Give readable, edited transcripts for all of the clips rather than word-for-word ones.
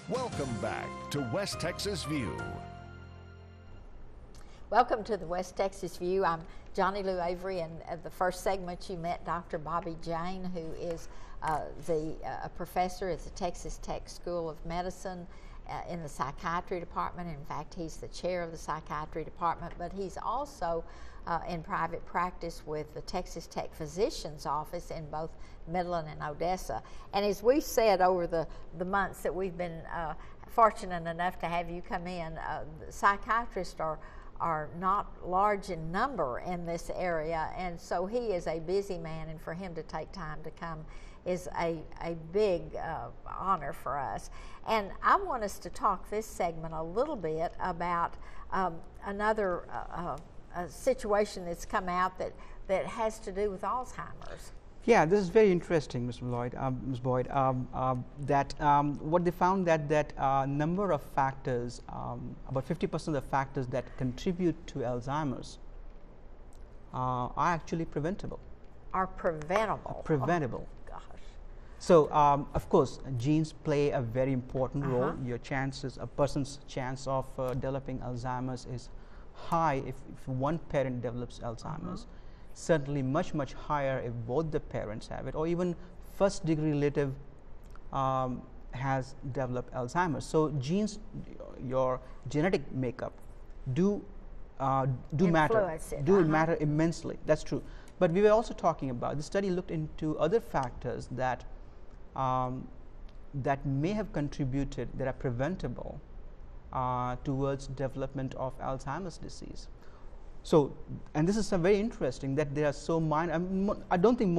Welcome back to West Texas View. Welcome to the West Texas View. I'm Johnny Lou Avery, and at the first segment you met Dr. Bobby Jane, who is a professor at the Texas Tech School of Medicine in the psychiatry department. In fact, he's the chair of the psychiatry department, but he's also in private practice with the Texas Tech Physician's Office in both Midland and Odessa. And as we've said over the months that we've been fortunate enough to have you come in, psychiatrists are not large in number in this area, and so he is a busy man, and for him to take time to come is a big honor for us. And I want us to talk this segment a little bit about another situation that's come out that has to do with Alzheimer's. Yeah, this is very interesting, Ms. Boyd. What they found that number of factors, about 50% of the factors that contribute to Alzheimer's are actually preventable. Are preventable. Preventable. Oh, gosh. So, of course, genes play a very important role. Your chances, a person's chance of developing Alzheimer's is high if one parent develops Alzheimer's. Certainly much higher if both the parents have it, or even first degree relative has developed Alzheimer's. So genes, your genetic makeup do matter, matter immensely. That's true. But we were also talking about, the study looked into other factors that that may have contributed, that are preventable towards development of Alzheimer's disease. So, and this is very interesting that they are so minor. I don't think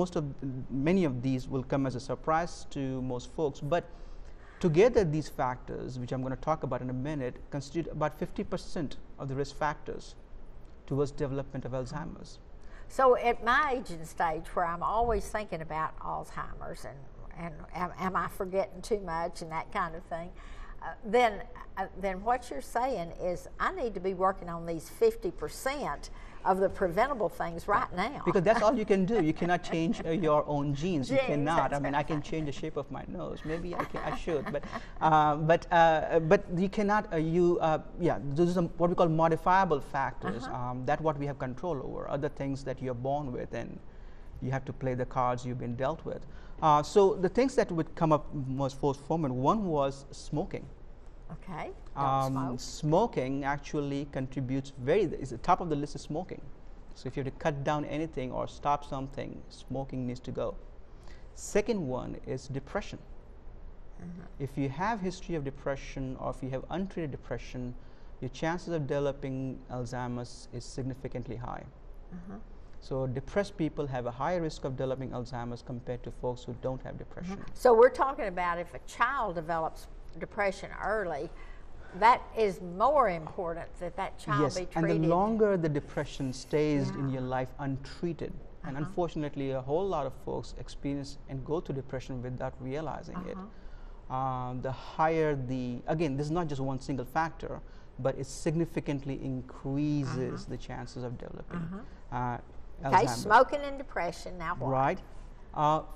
many of these will come as a surprise to most folks, but together these factors, which I'm going to talk about in a minute, constitute about 50% of the risk factors towards development of Alzheimer's. So at my age and stage, where I'm always thinking about Alzheimer's and am I forgetting too much and that kind of thing, then what you're saying is I need to be working on these 50% of the preventable things right now. Because that's all you can do. You cannot change your own genes. You cannot. I mean, I can change the shape of my nose. Maybe I should, but you cannot. Yeah, those are what we call modifiable factors. That's what we have control over. Other things that you're born with, and you have to play the cards you've been dealt with. So the things that would come up most foremost, one was smoking. Okay. Don't smoke. Smoking actually contributes is the top of the list is smoking. So if you have to cut down anything or stop something, smoking needs to go. Second one is depression. If you have history of depression, or if you have untreated depression, your chances of developing Alzheimer's is significantly high. So depressed people have a higher risk of developing Alzheimer's compared to folks who don't have depression. So we're talking about if a child develops depression early, that is more important that child be treated. And the longer the depression stays in your life untreated, and unfortunately a whole lot of folks experience and go through depression without realizing it, the higher again, this is not just one single factor, but it significantly increases the chances of developing Alzheimer's. Okay, smoking and depression, now what? Right.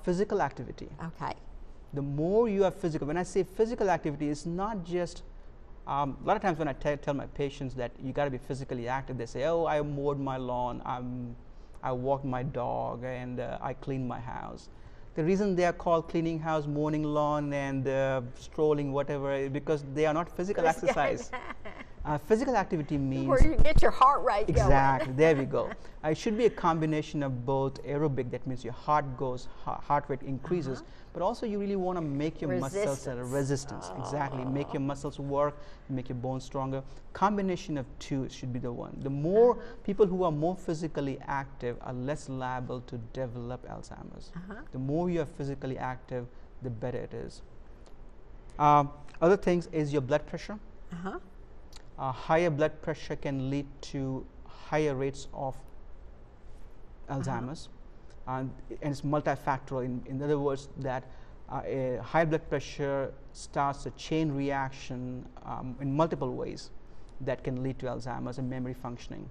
Physical activity. Okay. The more you are physical, when I say physical activity, it's not just, a lot of times when I tell my patients that you got to be physically active, they say, oh, I mowed my lawn, I walked my dog, and I cleaned my house. The reason they are called cleaning house, mowing lawn, and strolling, whatever, is because they are not physical exercise. Physical activity means where you get your heart rate going. Exactly, there we go. It should be a combination of both aerobic, that means your heart rate increases, but also you really want to make your muscles resistance. Exactly, make your muscles work, make your bones stronger. Combination of two should be the one. The more people who are more physically active are less liable to develop Alzheimer's. The more you are physically active, the better it is. Other things is your blood pressure. Higher blood pressure can lead to higher rates of Alzheimer's, and it's multifactorial. In other words, that a high blood pressure starts a chain reaction in multiple ways that can lead to Alzheimer's and memory functioning.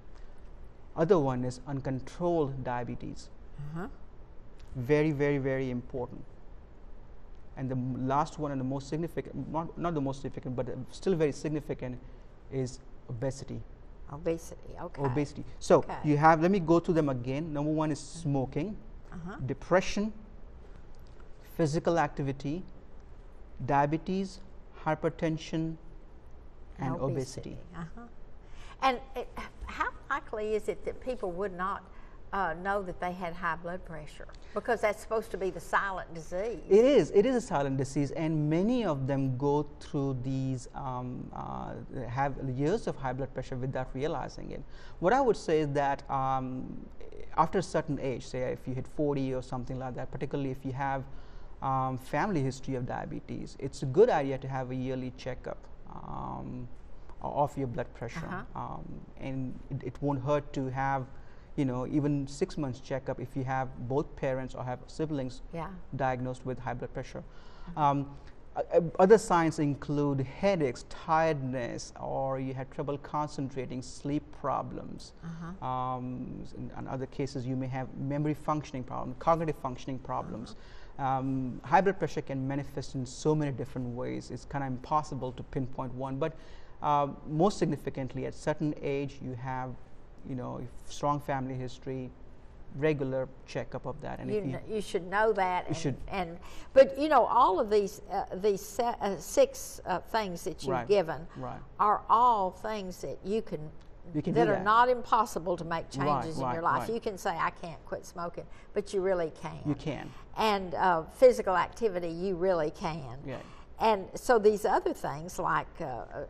Other one is uncontrolled diabetes. Very, very, very important. And the last one and the most significant, not the most significant, but still very significant, is obesity. Obesity, okay. Obesity. So you have, let me go through them again. Number one is smoking, depression, physical activity, diabetes, hypertension, and obesity. And how likely is it that people would not know that they had high blood pressure? Because that's supposed to be the silent disease. It is a silent disease, and many of them go through these, have years of high blood pressure without realizing it. What I would say is that after a certain age, say if you hit 40 or something like that, particularly if you have family history of diabetes, it's a good idea to have a yearly checkup of your blood pressure. And it won't hurt to have, you know, even 6 months checkup if you have both parents or have siblings diagnosed with high blood pressure. Other signs include headaches, tiredness, or you had trouble concentrating, sleep problems. In other cases, you may have memory functioning problems, cognitive functioning problems. High blood pressure can manifest in so many different ways. It's kind of impossible to pinpoint one, but most significantly, at certain age, you have, you know, strong family history, regular checkup of that, and you should know that. But you know, all of these 6 things that you've given are all things that you can that are not impossible to make changes in your life. You can say, I can't quit smoking, but you really can. You can. And physical activity, you really can. And so these other things like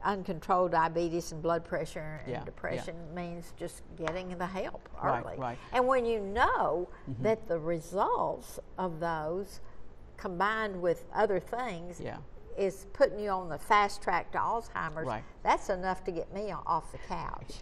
uncontrolled diabetes and blood pressure and depression means just getting the help early. And when you know that the results of those combined with other things is putting you on the fast track to Alzheimer's, that's enough to get me off the couch.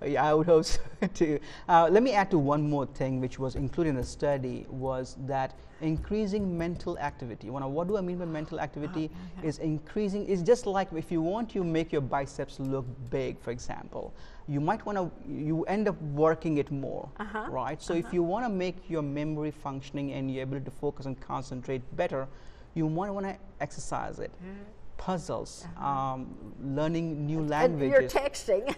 I would hope so too. Let me add to one more thing which was included in the study, was that increasing mental activity. What do I mean by mental activity? Is increasing, is just like if you want to make your biceps look big, for example, you might want to, you end up working it more, right? So if you want to make your memory functioning and your ability to focus and concentrate better, you might want to exercise it. Puzzles, learning new languages. You're texting.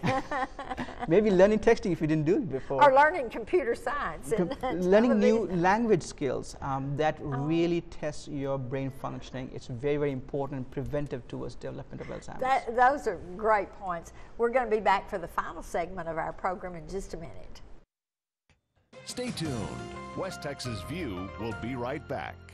Maybe learning texting if you didn't do it before. Or learning computer science. Learning new language skills that really test your brain functioning. It's very, very important and preventive towards development of Alzheimer's. Those are great points. We're going to be back for the final segment of our program in just a minute. Stay tuned. West Texas View will be right back.